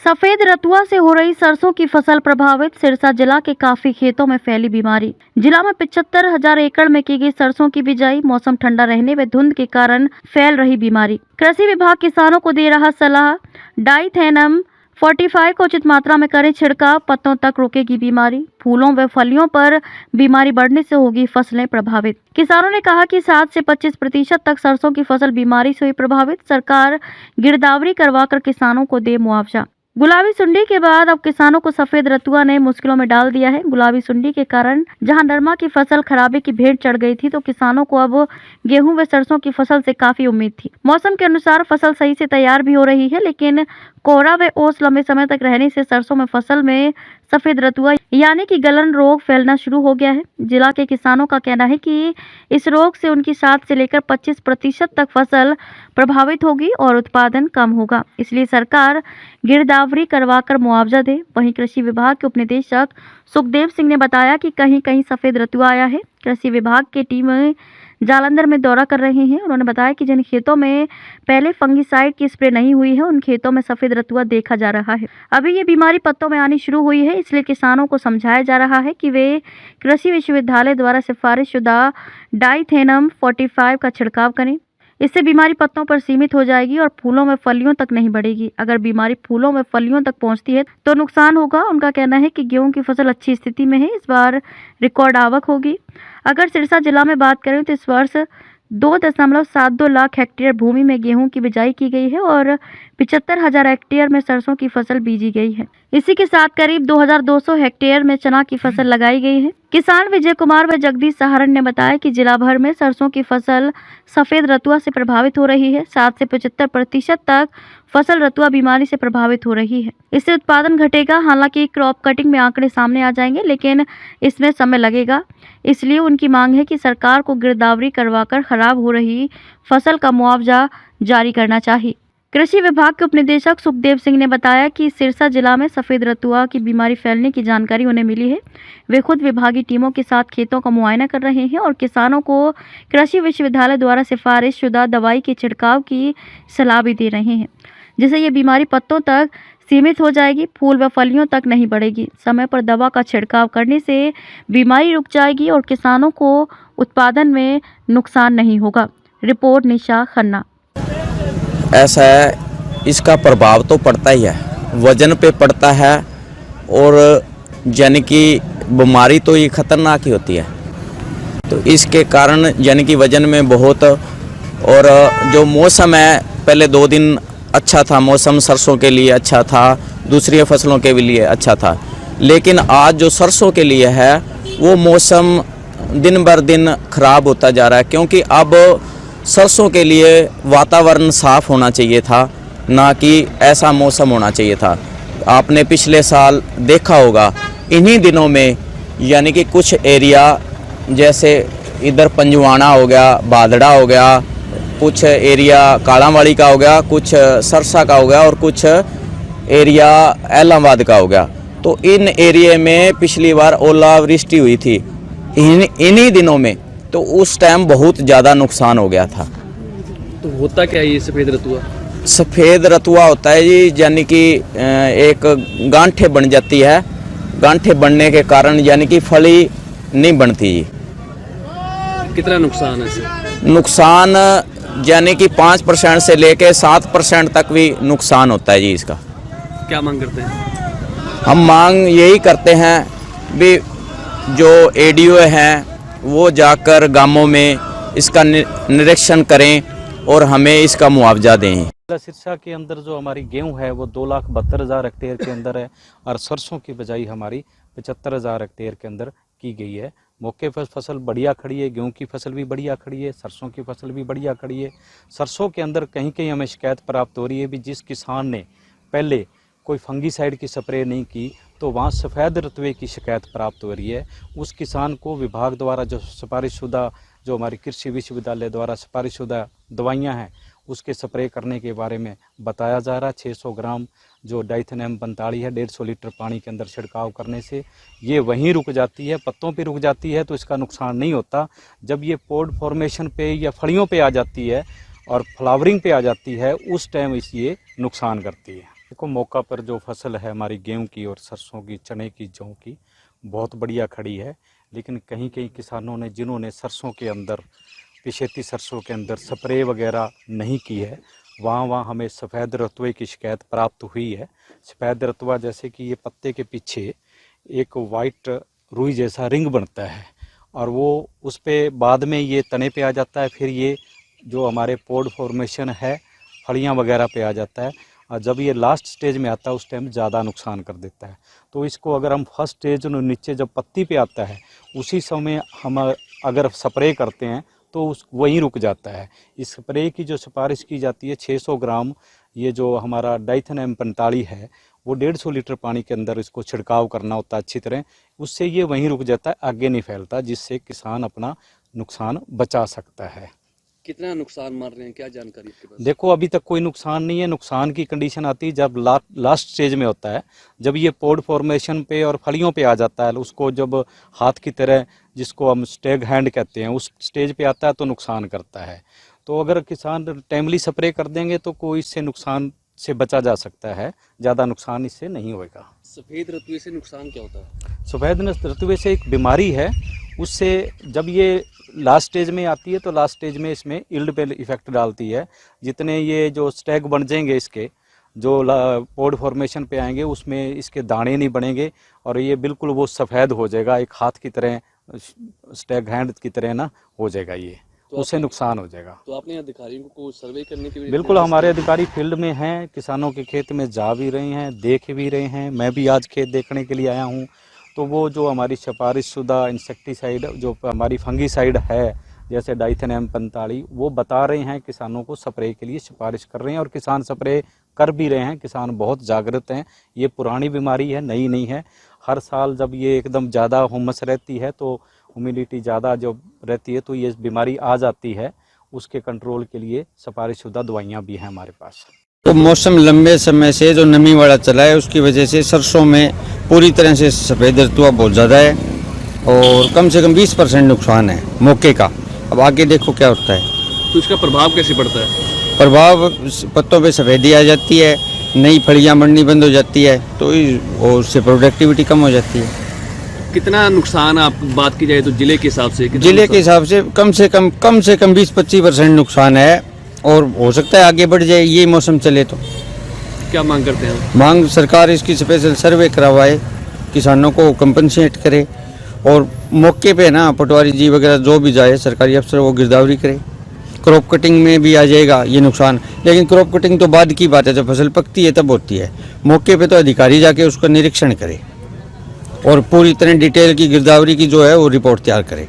सफेद रतुआ से हो रही सरसों की फसल प्रभावित। सिरसा जिला के काफी खेतों में फैली बीमारी। जिला में 75,000 एकड़ में की गई सरसों की बिजाई। मौसम ठंडा रहने व धुंध के कारण फैल रही बीमारी। कृषि विभाग किसानों को दे रहा सलाह, डाइथेनम 45 को उचित मात्रा में करें छिड़काव, पत्तों तक रोकेगी बीमारी। फूलों व फलियों पर बीमारी बढ़ने से होगी फसलें प्रभावित। किसानों ने कहा कि 7 से 25% तक सरसों की फसल बीमारी से हुई प्रभावित। सरकार गिरदावरी करवाकर किसानों को दे मुआवजा। गुलाबी सुंडी के बाद अब किसानों को सफेद रतुआ ने मुश्किलों में डाल दिया है। गुलाबी सुंडी के कारण जहां नरमा की फसल खराबे की भेंट चढ़ गई थी, तो किसानों को अब गेहूं व सरसों की फसल से काफी उम्मीद थी। मौसम के अनुसार फसल सही से तैयार भी हो रही है, लेकिन कोहरा व ओस लंबे समय तक रहने से सरसों में फसल में सफेद रतुआ यानी कि गलन रोग फैलना शुरू हो गया है। जिला के किसानों का कहना है कि इस रोग से उनकी 7 से लेकर 25% तक फसल प्रभावित होगी और उत्पादन कम होगा, इसलिए सरकार गिरदावरी करवाकर मुआवजा दे। वहीं कृषि विभाग के उपनिदेशक सुखदेव सिंह ने बताया कि कहीं कहीं सफेद रतुआ आया है। कृषि विभाग की टीम जालंधर में दौरा कर रहे हैं। उन्होंने बताया कि जिन खेतों में पहले फंगिसाइड की स्प्रे नहीं हुई है, उन खेतों में सफेद रतुआ देखा जा रहा है। अभी ये बीमारी पत्तों में आनी शुरू हुई है, इसलिए किसानों को समझाया जा रहा है कि वे कृषि विश्वविद्यालय द्वारा सिफारिशशुदा डाइथेनम 45 का छिड़काव करें। इससे बीमारी पत्तों पर सीमित हो जाएगी और फूलों में फलियों तक नहीं बढ़ेगी। अगर बीमारी फूलों में फलियों तक पहुंचती है तो नुकसान होगा। उनका कहना है कि गेहूं की फसल अच्छी स्थिति में है, इस बार रिकॉर्ड आवक होगी। अगर सिरसा जिला में बात करें तो इस वर्ष 2.72 लाख हेक्टेयर भूमि में गेहूं की बिजाई की गई है और 75,000 हेक्टेयर में सरसों की फसल बीजी गई है। इसी के साथ करीब 2,200 हेक्टेयर में चना की फसल लगाई गई है। किसान विजय कुमार व जगदीश सहारण ने बताया कि जिला भर में सरसों की फसल सफेद रतुआ से प्रभावित हो रही है। 7 से 75% तक फसल रतुआ बीमारी से प्रभावित हो रही है। इससे उत्पादन घटेगा। हालांकि क्रॉप कटिंग में आंकड़े सामने आ जाएंगे, लेकिन इसमें समय लगेगा। इसलिए उनकी मांग है कि सरकार को गिरदावरी करवाकर खराब हो रही फसल का मुआवजा जारी करना चाहिए। कृषि विभाग के उपनिदेशक सुखदेव सिंह ने बताया कि सिरसा जिला में सफेद रतुआ की बीमारी फैलने की जानकारी उन्हें मिली है। वे खुद विभागीय टीमों के साथ खेतों का मुआयना कर रहे हैं और किसानों को कृषि विश्वविद्यालय द्वारा सिफारिशशुदा दवाई के छिड़काव की सलाह भी दे रहे हैं, जिससे ये बीमारी पत्तों तक सीमित हो जाएगी, फूल व फलियों तक नहीं बढ़ेगी। समय पर दवा का छिड़काव करने से बीमारी रुक जाएगी और किसानों को उत्पादन में नुकसान नहीं होगा। रिपोर्ट निशा खन्ना। ऐसा है, इसका प्रभाव तो पड़ता ही है, वजन पे पड़ता है और यानी कि बीमारी तो ये खतरनाक ही होती है। तो इसके कारण यानी कि वजन में बहुत, और जो मौसम है पहले 2 दिन अच्छा था, मौसम सरसों के लिए अच्छा था, दूसरी फसलों के लिए अच्छा था, लेकिन आज जो सरसों के लिए है वो मौसम दिन बर दिन खराब होता जा रहा है, क्योंकि अब सरसों के लिए वातावरण साफ होना चाहिए था, ना कि ऐसा मौसम होना चाहिए था। आपने पिछले साल देखा होगा इन्हीं दिनों में, यानी कि कुछ एरिया जैसे इधर पंजवाना हो गया, बादड़ा हो गया, कुछ एरिया कालांवाड़ी का हो गया, कुछ सरसा का हो गया और कुछ एरिया एलाहाबाद का हो गया। तो इन एरिया में पिछली बार ओलावृष्टि हुई थी इन्हीं दिनों में, तो उस टाइम बहुत ज़्यादा नुकसान हो गया था। तो होता क्या है ये सफ़ेद रतुआ? सफ़ेद रतुआ होता है जी, यानी कि एक गांठे बन जाती है। गांठे बनने के कारण यानी कि फली नहीं बनती जी। कितना नुकसान है इससे? नुकसान यानी कि 5% से लेके 7% तक भी नुकसान होता है जी इसका। क्या मांग करते हैं? हम मांग यही करते हैं भी जो एडीओ हैं वो जाकर गांवों में इसका निरीक्षण करें और हमें इसका मुआवजा दें। सिरसा के अंदर जो हमारी गेहूं है वो 2,72,000 हेक्टेयर के अंदर है और सरसों की बिजाई हमारी 75,000 हेक्टेयर के अंदर की गई है। मौके पर फसल बढ़िया खड़ी है, गेहूं की फसल भी बढ़िया खड़ी है, सरसों की फसल भी बढ़िया खड़ी है। सरसों के अंदर कहीं कहीं हमें शिकायत प्राप्त हो रही है भी जिस किसान ने पहले कोई फंगीसाइड की स्प्रे नहीं की तो वहाँ सफ़ेद रतुए की शिकायत प्राप्त हो रही है। उस किसान को विभाग द्वारा जो सिफारिशशुदा, जो हमारी कृषि विश्वविद्यालय द्वारा सिफारिशशुदा दवाइयाँ हैं उसके स्प्रे करने के बारे में बताया जा रहा है। 600 ग्राम जो डाइथेनम 45 है 150 लीटर पानी के अंदर छिड़काव करने से ये वहीं रुक जाती है, पत्तों पे रुक जाती है, तो इसका नुकसान नहीं होता। जब ये पोड फॉर्मेशन पे या फलियों पे आ जाती है और फ्लावरिंग पे आ जाती है उस टाइम ये नुकसान करती है। देखो मौका पर जो फसल है हमारी गेहूं की और सरसों की, चने की, जौ की बहुत बढ़िया खड़ी है। लेकिन कहीं कहीं किसानों ने जिन्होंने सरसों के अंदर, पिछेती सरसों के अंदर स्प्रे वगैरह नहीं की है, वहाँ हमें सफ़ेद रतुए की शिकायत प्राप्त हुई है। सफ़ेद रतुआ जैसे कि ये पत्ते के पीछे एक वाइट रुई जैसा रिंग बनता है और वो उस पे बाद में ये तने पे आ जाता है, फिर ये जो हमारे पोड फॉर्मेशन है फलियां वगैरह पे आ जाता है और जब ये लास्ट स्टेज में आता है उस टाइम ज़्यादा नुकसान कर देता है। तो इसको अगर हम फर्स्ट स्टेज नीचे जब पत्ती पे आता है उसी समय हम अगर स्प्रे करते हैं तो उस वहीं रुक जाता है। इस स्प्रे की जो सिफारिश की जाती है 600 ग्राम, ये जो हमारा डाइथेन M45 है वो 150 लीटर पानी के अंदर इसको छिड़काव करना होता है अच्छी तरह, उससे ये वहीं रुक जाता है, आगे नहीं फैलता, जिससे किसान अपना नुकसान बचा सकता है। कितना नुकसान मार रहे हैं, क्या जानकारी आपके पास? देखो अभी तक कोई नुकसान नहीं है। नुकसान की कंडीशन आती है जब लास्ट स्टेज में होता है, जब ये पोड फॉर्मेशन पे और फलियों पे आ जाता है, उसको जब हाथ की तरह, जिसको हम स्टेग हैंड कहते हैं, उस स्टेज पे आता है तो नुकसान करता है। तो अगर किसान टाइमली स्प्रे कर देंगे तो कोई इससे नुकसान से बचा जा सकता है, ज़्यादा नुकसान इससे नहीं होगा। सफ़ेद रतुए से नुकसान क्या होता है? सफ़ेद रतुए से एक बीमारी है, उससे जब ये लास्ट स्टेज में आती है तो लास्ट स्टेज में इसमें यील्ड पे इफ़ेक्ट डालती है। जितने ये जो स्टैग बन जाएंगे इसके, जो पोड फॉर्मेशन पे आएंगे, उसमें इसके दाने नहीं बनेंगे और ये बिल्कुल वो सफ़ेद हो जाएगा, एक हाथ की तरह, स्टैग हैंड की तरह ना हो जाएगा ये, तो उससे नुकसान हो जाएगा। तो आपने अधिकारियों को सर्वे करने के लिए? बिल्कुल, हमारे अधिकारी फील्ड में हैं, किसानों के खेत में जा भी रहे हैं, देख भी रहे हैं। मैं भी आज खेत देखने के लिए आया हूँ। तो वो जो हमारी सिफारिशशुदा इंसेक्टिसाइड, जो हमारी फंगीसाइड है जैसे डाइथेन M45, वो बता रहे हैं किसानों को, स्प्रे के लिए सिफारिश कर रहे हैं और किसान स्प्रे कर भी रहे हैं। किसान बहुत जागृत हैं। ये पुरानी बीमारी है, नई नहीं है। हर साल जब ये एकदम ज़्यादा हुमस रहती है तो ह्यूमिडिटी ज़्यादा जब रहती है तो ये बीमारी आ जाती है। उसके कंट्रोल के लिए सिफारिशशुदा दवाइयाँ भी हैं हमारे पास। तो मौसम लंबे समय से जो नमी वाला चला है उसकी वजह से सरसों में पूरी तरह से सफ़ेद रतुआ बहुत ज़्यादा है और कम से कम 20% नुकसान है मौके का। अब आगे देखो क्या होता है। तो इसका प्रभाव कैसे पड़ता है? प्रभाव पत्तों पे सफ़ेदी आ जाती है, नई फलियाँ बननी बंद हो जाती है, तो और उससे प्रोडक्टिविटी कम हो जाती है। कितना नुकसान आप बात की जाए तो जिले के हिसाब से? जिले के हिसाब से कम से कम 20-25% नुकसान है और हो सकता है आगे बढ़ जाए, ये मौसम चले तो। क्या मांग करते हैं? मांग सरकार इसकी स्पेशल सर्वे करवाए, किसानों को कंपनसेट करे और मौके पे ना पटवारी जी वगैरह जो भी जाए सरकारी अफसर वो गिरदावरी करे। क्रॉप कटिंग में भी आ जाएगा ये नुकसान, लेकिन क्रॉप कटिंग तो बाद की बात है, जब फसल पकती है तब होती है। मौके पे तो अधिकारी जाके उसका निरीक्षण करे और पूरी तरह डिटेल की गिरदावरी की जो है वो रिपोर्ट तैयार करे।